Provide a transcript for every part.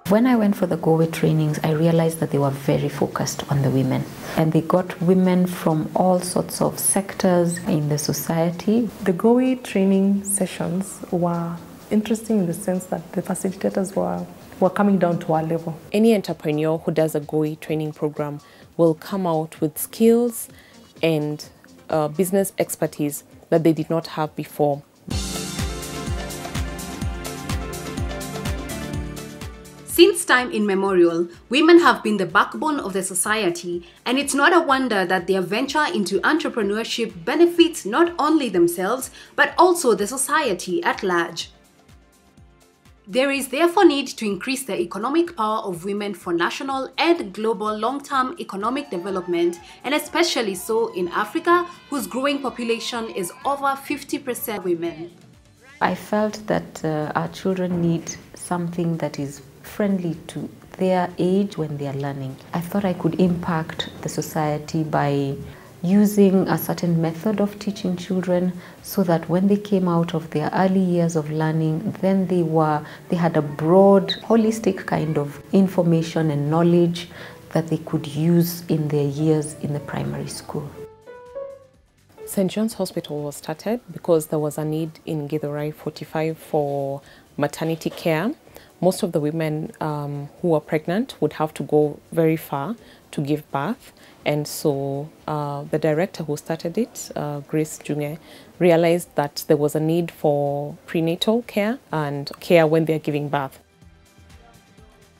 When I went for the GOWE trainings, I realized that they were very focused on the women. And they got women from all sorts of sectors in the society. The GOWE training sessions were interesting in the sense that the facilitators were coming down to our level. Any entrepreneur who does a GOWE training program will come out with skills and business expertise that they did not have before. Since time immemorial, women have been the backbone of the society, and it's not a wonder that their venture into entrepreneurship benefits not only themselves, but also the society at large. There is therefore need to increase the economic power of women for national and global long-term economic development, and especially so in Africa, whose growing population is over 50% women. I felt that our children need something that is friendly to their age when they are learning. I thought I could impact the society by using a certain method of teaching children so that when they came out of their early years of learning, then they had a broad, holistic kind of information and knowledge that they could use in their years in the primary school. St. John's Hospital was started because there was a need in Githurai 45 for maternity care. Most of the women who were pregnant would have to go very far to give birth. And so the director who started it, Grace Junge, realized that there was a need for prenatal care and care when they're giving birth.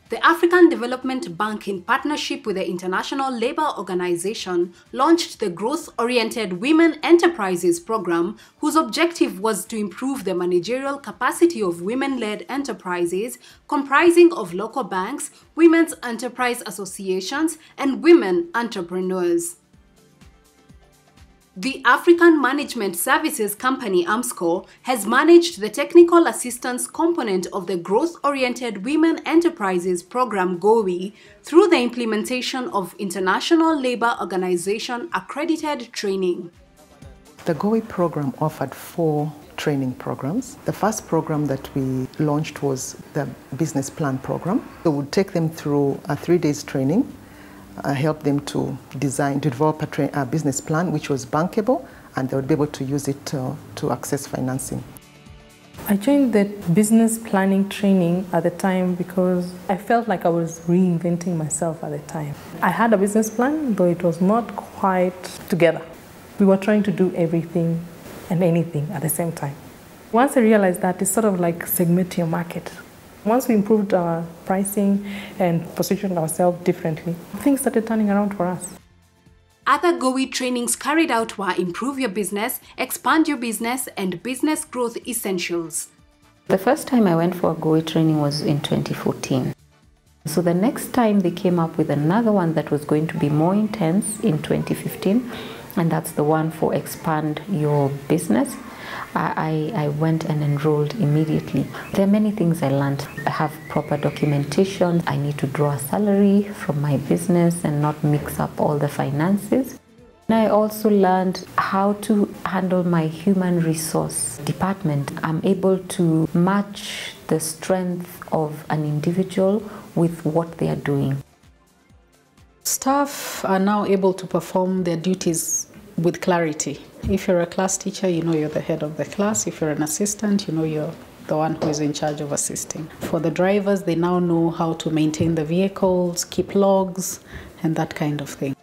The African Development Bank, in partnership with the International Labour Organization, launched the Growth-Oriented Women Enterprises program, whose objective was to improve the managerial capacity of women-led enterprises comprising of local banks, women's enterprise associations, and women entrepreneurs. The African Management Services Company, AMSCO, has managed the technical assistance component of the Growth-Oriented Women Enterprises Program GOWE through the implementation of International Labour Organization accredited training. The GOWE program offered 4 training programs. The first program that we launched was the business plan program. So we would take them through a 3-day training, help them to develop a business plan which was bankable, and they would be able to use it to access financing. I joined the business planning training at the time because I felt like I was reinventing myself at the time. I had a business plan, though it was not quite together. We were trying to do everything and anything at the same time. Once I realized that, it's sort of like segmenting your market. Once we improved our pricing and positioned ourselves differently, things started turning around for us. Other GOWE trainings carried out were Improve Your Business, Expand Your Business, and Business Growth Essentials. The first time I went for a GOWE training was in 2014. So the next time they came up with another one that was going to be more intense in 2015, and that's the one for Expand Your Business. I went and enrolled immediately. There are many things I learned. I have proper documentation. I need to draw a salary from my business and not mix up all the finances. And I also learned how to handle my human resource department. I'm able to match the strength of an individual with what they are doing. Staff are now able to perform their duties with clarity. If you're a class teacher, you know you're the head of the class. If you're an assistant, you know you're the one who is in charge of assisting. For the drivers, they now know how to maintain the vehicles, keep logs, and that kind of thing.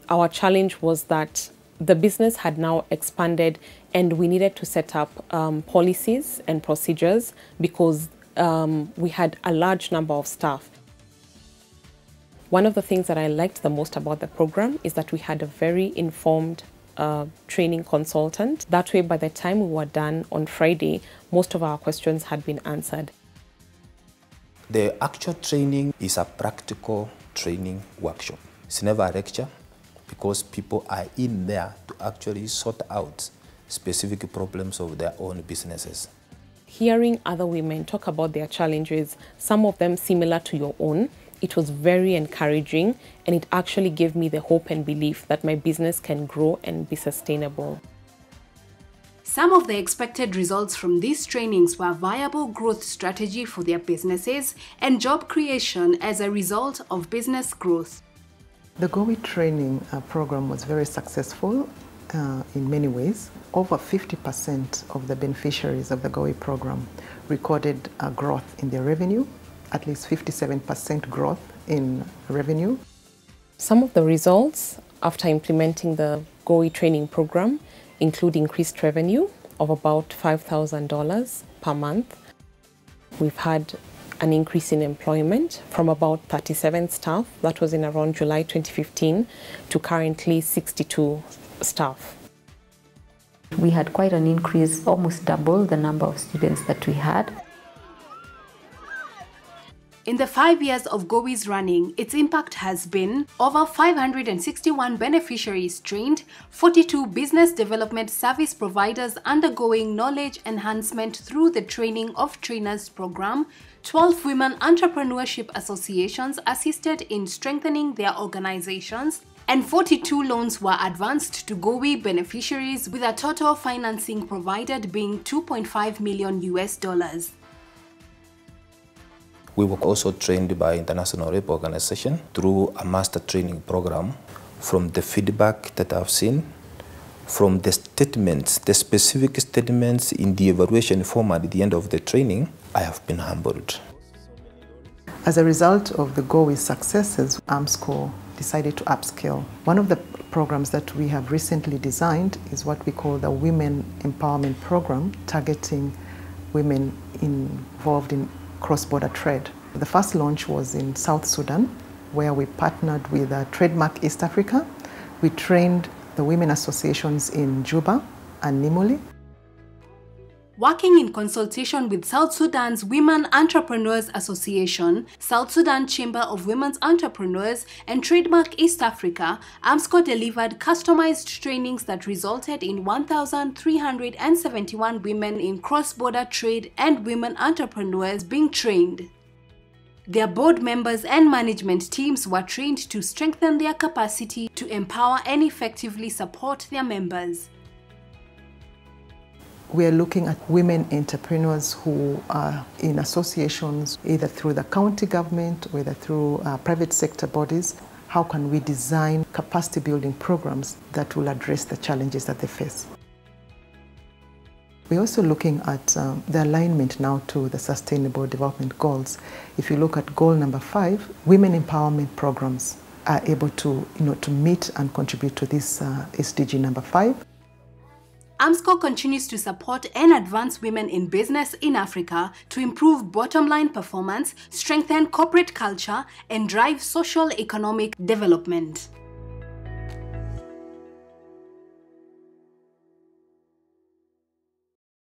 Our challenge was that the business had now expanded and we needed to set up policies and procedures because we had a large number of staff. One of the things that I liked the most about the program is that we had a very informed training consultant. That way, by the time we were done on Friday, most of our questions had been answered. The actual training is a practical training workshop. It's never a lecture because people are in there to actually sort out specific problems of their own businesses. Hearing other women talk about their challenges, some of them similar to your own, it was very encouraging, and it actually gave me the hope and belief that my business can grow and be sustainable. Some of the expected results from these trainings were viable growth strategy for their businesses and job creation as a result of business growth. The GOWI training program was very successful in many ways. Over 50% of the beneficiaries of the GOWI program recorded a growth in their revenue, at least 57% growth in revenue. Some of the results after implementing the GOWI training program include increased revenue of about $5,000 per month. We've had an increase in employment from about 37 staff, that was in around July 2015, to currently 62 staff. We had quite an increase, almost double the number of students that we had. In the 5 years of GOWI's running, its impact has been over 561 beneficiaries trained, 42 business development service providers undergoing knowledge enhancement through the Training of Trainers program, 12 women entrepreneurship associations assisted in strengthening their organizations, and 42 loans were advanced to GOWI beneficiaries with a total financing provided being $2.5 million. We were also trained by International Rape Organization through a master training program. From the feedback that I've seen, from the statements, the specific statements in the evaluation format at the end of the training, I have been humbled. As a result of the GOWI successes, AMSCO decided to upscale. One of the programs that we have recently designed is what we call the Women Empowerment Program, targeting women involved in cross-border trade. The first launch was in South Sudan, where we partnered with Trademark East Africa. We trained the women associations in Juba and Nimule. Working in consultation with South Sudan's Women Entrepreneurs Association, South Sudan Chamber of Women's Entrepreneurs, and Trademark East Africa, AMSCO delivered customized trainings that resulted in 1,371 women in cross-border trade and women entrepreneurs being trained. Their board members and management teams were trained to strengthen their capacity to empower and effectively support their members. We are looking at women entrepreneurs who are in associations, either through the county government or either through private sector bodies. How can we design capacity building programs that will address the challenges that they face? We're also looking at the alignment now to the Sustainable Development Goals. If you look at goal number 5, women empowerment programs are able to, to meet and contribute to this SDG number 5. AMSCO continues to support and advance women in business in Africa to improve bottom-line performance, strengthen corporate culture, and drive social economic development.